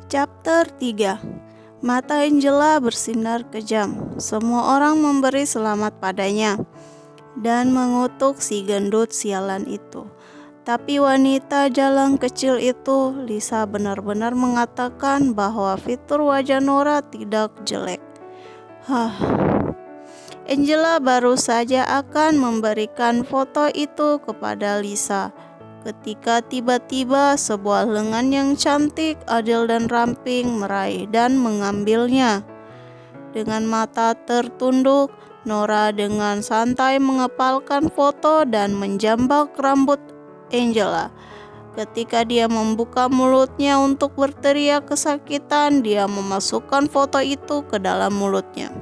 Chapter 3. Mata Angela bersinar kejam. Semua orang memberi selamat padanya dan mengutuk si gendut sialan itu. Tapi wanita jalang kecil itu, Lisa, benar-benar mengatakan bahwa fitur wajah Nora tidak jelek. Angela baru saja akan memberikan foto itu kepada Lisa ketika tiba-tiba sebuah lengan yang cantik, adil dan ramping meraih dan mengambilnya. Dengan mata tertunduk, Nora dengan santai mengepalkan foto dan menjambak rambut Angela. Ketika dia membuka mulutnya untuk berteriak kesakitan, dia memasukkan foto itu ke dalam mulutnya.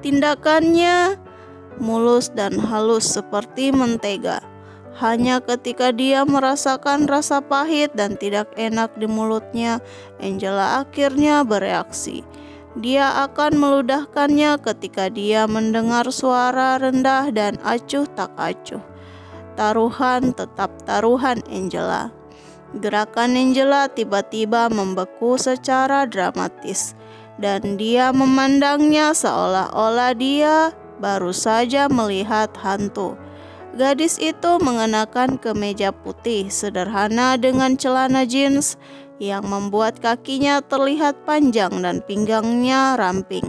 Tindakannya mulus dan halus seperti mentega. Hanya ketika dia merasakan rasa pahit dan tidak enak di mulutnya, Angela akhirnya bereaksi. Dia akan meludahkannya ketika dia mendengar suara rendah dan acuh tak acuh. Taruhan tetap taruhan Angela. Gerakan Angela tiba-tiba membeku secara dramatis, dan dia memandangnya seolah-olah dia baru saja melihat hantu. Gadis itu mengenakan kemeja putih sederhana dengan celana jeans yang membuat kakinya terlihat panjang dan pinggangnya ramping.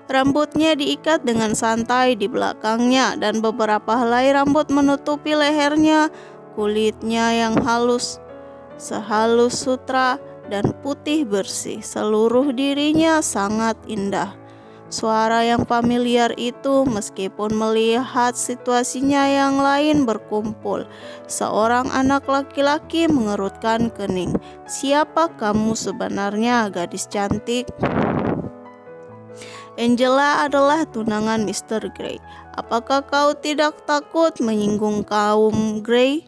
Rambutnya diikat dengan santai di belakangnya dan beberapa helai rambut menutupi lehernya. Kulitnya yang halus, sehalus sutra dan putih bersih. Seluruh dirinya sangat indah. Suara yang familiar itu, meskipun melihat situasinya yang lain berkumpul. Seorang anak laki-laki mengerutkan kening. Siapa kamu sebenarnya, gadis cantik? Angela adalah tunangan Mr. Grey. Apakah kau tidak takut menyinggung kaum Grey?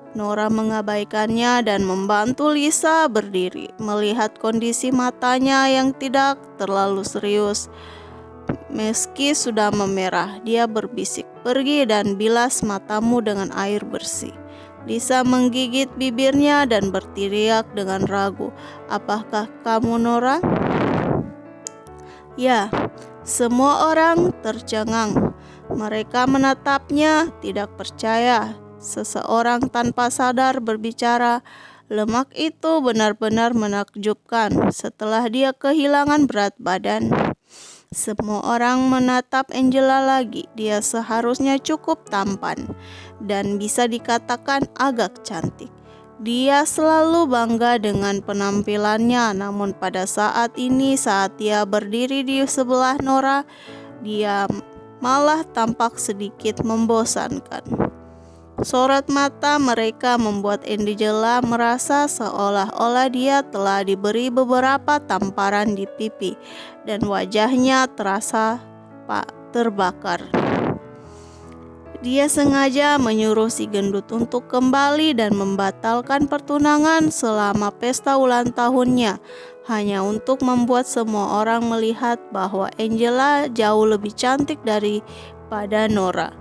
Nora mengabaikannya dan membantu Lisa berdiri. Melihat kondisi matanya yang tidak terlalu serius, meski sudah memerah, dia berbisik, "Pergi dan bilas matamu dengan air bersih." Lisa menggigit bibirnya dan berteriak dengan ragu, "Apakah kamu Nora?" Ya, semua orang tercengang. Mereka menatapnya, tidak percaya. Seseorang tanpa sadar berbicara, "Lemak itu benar-benar menakjubkan setelah dia kehilangan berat badan." Semua orang menatap Angela lagi. Dia seharusnya cukup tampan dan bisa dikatakan agak cantik. Dia selalu bangga dengan penampilannya, namun pada saat ini, saat dia berdiri di sebelah Nora, dia malah tampak sedikit membosankan. Sorot mata mereka membuat Angela merasa seolah-olah dia telah diberi beberapa tamparan di pipi dan wajahnya terasa terbakar. Dia sengaja menyuruh si gendut untuk kembali dan membatalkan pertunangan selama pesta ulang tahunnya, hanya untuk membuat semua orang melihat bahwa Angela jauh lebih cantik daripada Nora.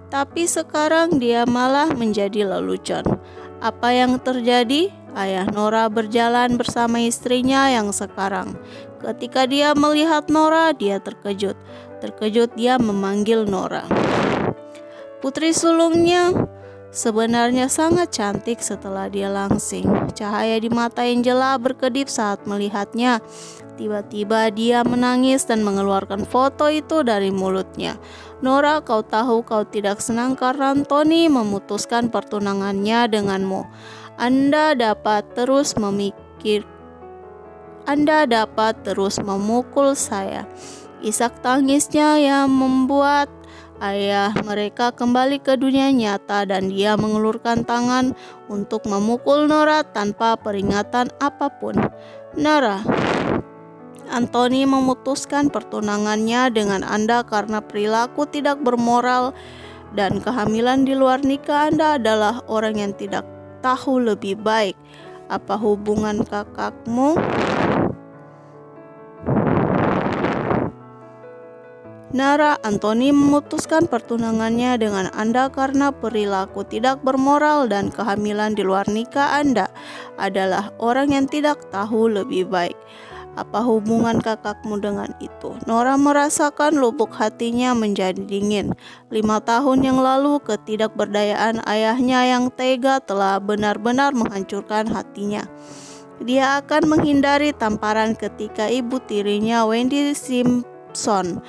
Tapi sekarang dia malah menjadi lelucon. Apa yang terjadi? Ayah Nora berjalan bersama istrinya yang sekarang. Ketika dia melihat Nora, dia terkejut. Terkejut dia memanggil Nora. Putri sulungnya sebenarnya sangat cantik setelah dia langsing. Cahaya di mata Angela berkedip saat melihatnya. Tiba-tiba dia menangis dan mengeluarkan foto itu dari mulutnya. "Nora, kau tahu kau tidak senang karena Anthony memutuskan pertunangannya denganmu. Anda dapat terus memukul saya." Isak tangisnya yang membuat ayah mereka kembali ke dunia nyata dan dia mengulurkan tangan untuk memukul Nora tanpa peringatan apapun. "Nora, Anthony memutuskan pertunangannya dengan Anda karena perilaku tidak bermoral dan kehamilan di luar nikah. Anda adalah orang yang tidak tahu lebih baik. Apa hubungan kakakmu?" Nara, Anthony memutuskan pertunangannya dengan Anda karena perilaku tidak bermoral dan kehamilan di luar nikah Anda adalah orang yang tidak tahu lebih baik. Apa hubungan kakakmu dengan itu? Nora merasakan lubuk hatinya menjadi dingin. 5 tahun yang lalu ketidakberdayaan ayahnya yang tega telah benar-benar menghancurkan hatinya. Dia akan menghindari tamparan ketika ibu tirinya Wendy Simpson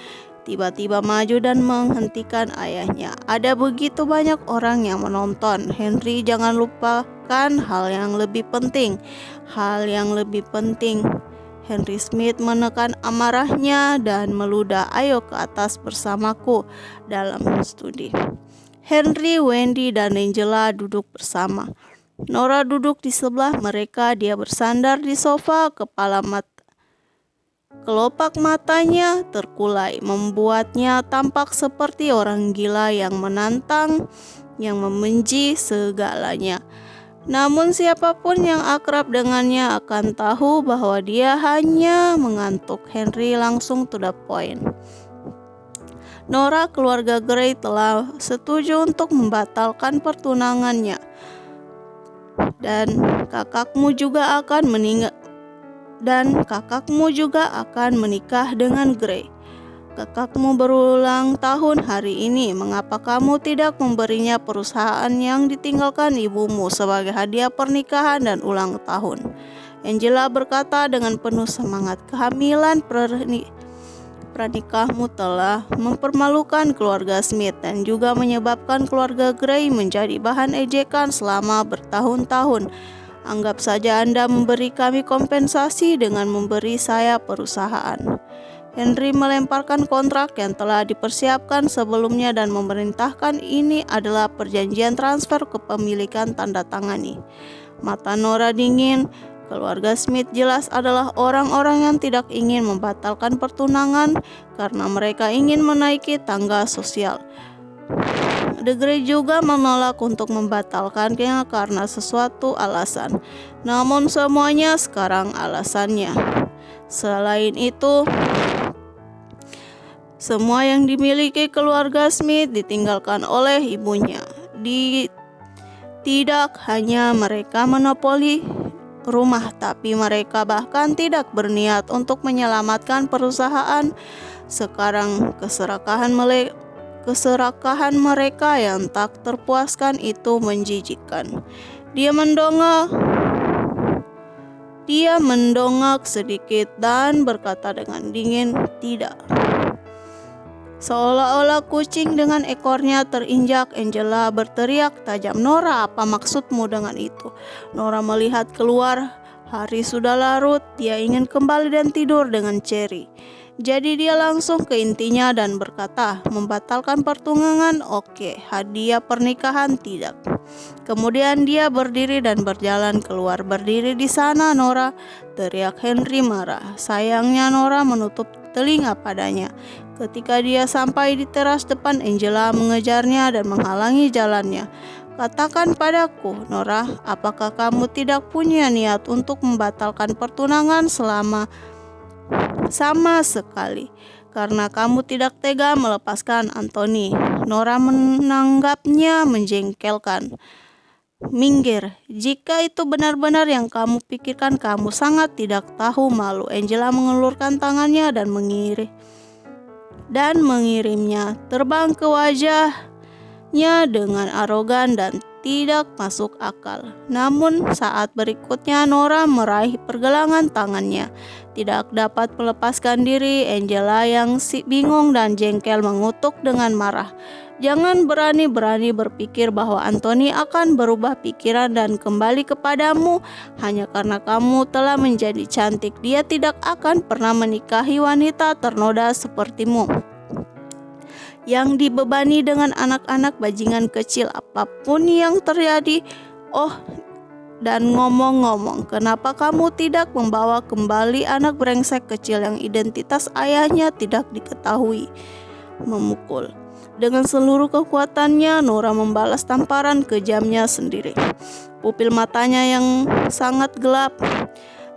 tiba-tiba maju dan menghentikan ayahnya. Ada begitu banyak orang yang menonton. Henry, jangan lupakan hal yang lebih penting. Henry Smith menekan amarahnya dan meludah. Ayo ke atas bersamaku dalam studi. Henry, Wendy, dan Angela duduk bersama. Nora duduk di sebelah mereka. Dia bersandar di sofa, kelopak matanya terkulai, membuatnya tampak seperti orang gila yang menantang, yang membenci segalanya. Namun siapapun yang akrab dengannya akan tahu bahwa dia hanya mengantuk. Henry langsung to the point. Nora, keluarga Gray telah setuju untuk membatalkan pertunangannya. Dan kakakmu juga akan menikah dengan Gray. Kakakmu berulang tahun hari ini. Mengapa kamu tidak memberinya perusahaan yang ditinggalkan ibumu sebagai hadiah pernikahan dan ulang tahun? Angela berkata dengan penuh semangat. Kehamilan pernikahmu telah mempermalukan keluarga Smith dan juga menyebabkan keluarga Gray menjadi bahan ejekan selama bertahun-tahun. Anggap saja Anda memberi kami kompensasi dengan memberi saya perusahaan. Henry melemparkan kontrak yang telah dipersiapkan sebelumnya dan memerintahkan ini adalah perjanjian transfer kepemilikan tanda tangani. Mata Nora dingin. Keluarga Smith jelas adalah orang-orang yang tidak ingin membatalkan pertunangan karena mereka ingin menaiki tangga sosial. The Grey juga menolak untuk membatalkannya karena sesuatu alasan. Namun semuanya sekarang alasannya. Selain itu, semua yang dimiliki keluarga Smith ditinggalkan oleh ibunya. Tidak hanya mereka monopoli rumah, tapi mereka bahkan tidak berniat untuk menyelamatkan perusahaan. Sekarang keserakahan mereka yang tak terpuaskan itu menjijikkan. Dia mendongak sedikit dan berkata dengan dingin, "Tidak." Seolah-olah kucing dengan ekornya terinjak, Angela berteriak tajam. Nora, apa maksudmu dengan itu? Nora melihat keluar. Hari sudah larut. Dia ingin kembali dan tidur dengan Cherry. Jadi dia langsung ke intinya dan berkata, membatalkan pertunangan, oke, hadiah pernikahan tidak. Kemudian dia berdiri dan berjalan keluar. Berdiri di sana, Nora, teriak Henry marah. Sayangnya Nora menutup telinga padanya. Ketika dia sampai di teras depan, Angela mengejarnya dan menghalangi jalannya. Katakan padaku, Nora, apakah kamu tidak punya niat untuk membatalkan pertunangan sama sekali? Karena kamu tidak tega melepaskan Anthony. Nora menanggapnya menjengkelkan. Minggir, jika itu benar-benar yang kamu pikirkan, kamu sangat tidak tahu malu. Angela mengulurkan tangannya dan mengirimnya terbang ke wajahnya dengan arogan dan tidak masuk akal. Namun saat berikutnya Nora meraih pergelangan tangannya. Tidak dapat melepaskan diri, Angela yang bingung dan jengkel mengutuk dengan marah. Jangan berani-berani berpikir bahwa Anthony akan berubah pikiran dan kembali kepadamu hanya karena kamu telah menjadi cantik. Dia tidak akan pernah menikahi wanita ternoda sepertimu yang dibebani dengan anak-anak bajingan kecil. Apapun yang terjadi. Dan ngomong-ngomong, kenapa kamu tidak membawa kembali anak brengsek kecil yang identitas ayahnya tidak diketahui? Memukul. Dengan seluruh kekuatannya, Nora membalas tamparan kejamnya sendiri. Pupil matanya yang sangat gelap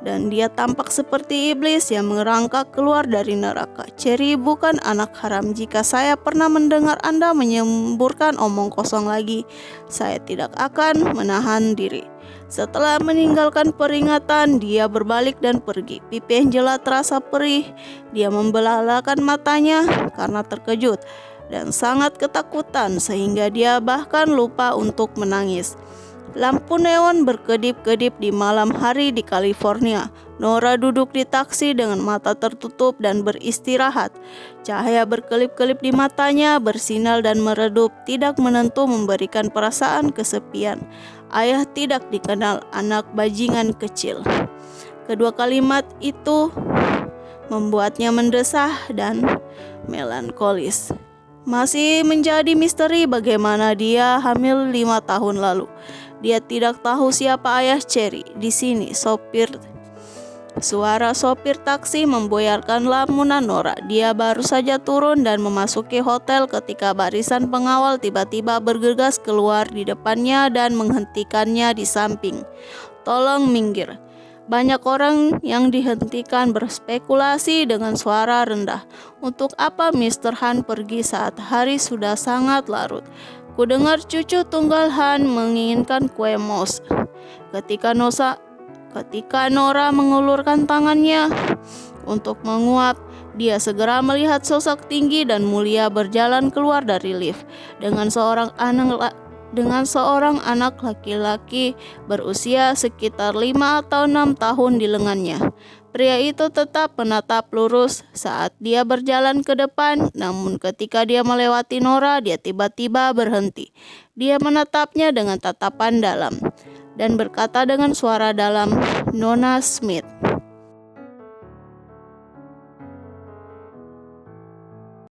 dan dia tampak seperti iblis yang merangkak keluar dari neraka. Cherry bukan anak haram. Jika saya pernah mendengar Anda menyemburkan omong kosong lagi, saya tidak akan menahan diri. Setelah meninggalkan peringatan, dia berbalik dan pergi. Pipi Angela terasa perih. Dia membelalakan matanya karena terkejut dan sangat ketakutan sehingga dia bahkan lupa untuk menangis. Lampu neon berkedip-kedip di malam hari di California. Nora duduk di taksi dengan mata tertutup dan beristirahat. Cahaya berkelip-kelip di matanya, bersinar dan meredup, tidak menentu memberikan perasaan kesepian. Ayah tidak dikenal, anak bajingan kecil. Kedua kalimat itu membuatnya mendesah dan melankolis. Masih menjadi misteri bagaimana dia hamil 5 tahun lalu. Dia tidak tahu siapa ayah Cherry. Di sini suara sopir taksi memboyarkan lamunan Nora. Dia baru saja turun dan memasuki hotel ketika barisan pengawal tiba-tiba bergegas keluar di depannya dan menghentikannya di samping. "Tolong minggir." Banyak orang yang dihentikan berspekulasi dengan suara rendah. Untuk apa Mr. Han pergi saat hari sudah sangat larut? Kudengar cucu tunggal Han menginginkan kue mousse. Ketika Nora mengulurkan tangannya untuk menguap, dia segera melihat sosok tinggi dan mulia berjalan keluar dari lift dengan seorang anak laki-laki berusia sekitar 5 atau 6 tahun di lengannya. Pria itu tetap menatap lurus saat dia berjalan ke depan, namun ketika dia melewati Nora, dia tiba-tiba berhenti. Dia menatapnya dengan tatapan dalam dan berkata dengan suara dalam, "Nona Smith."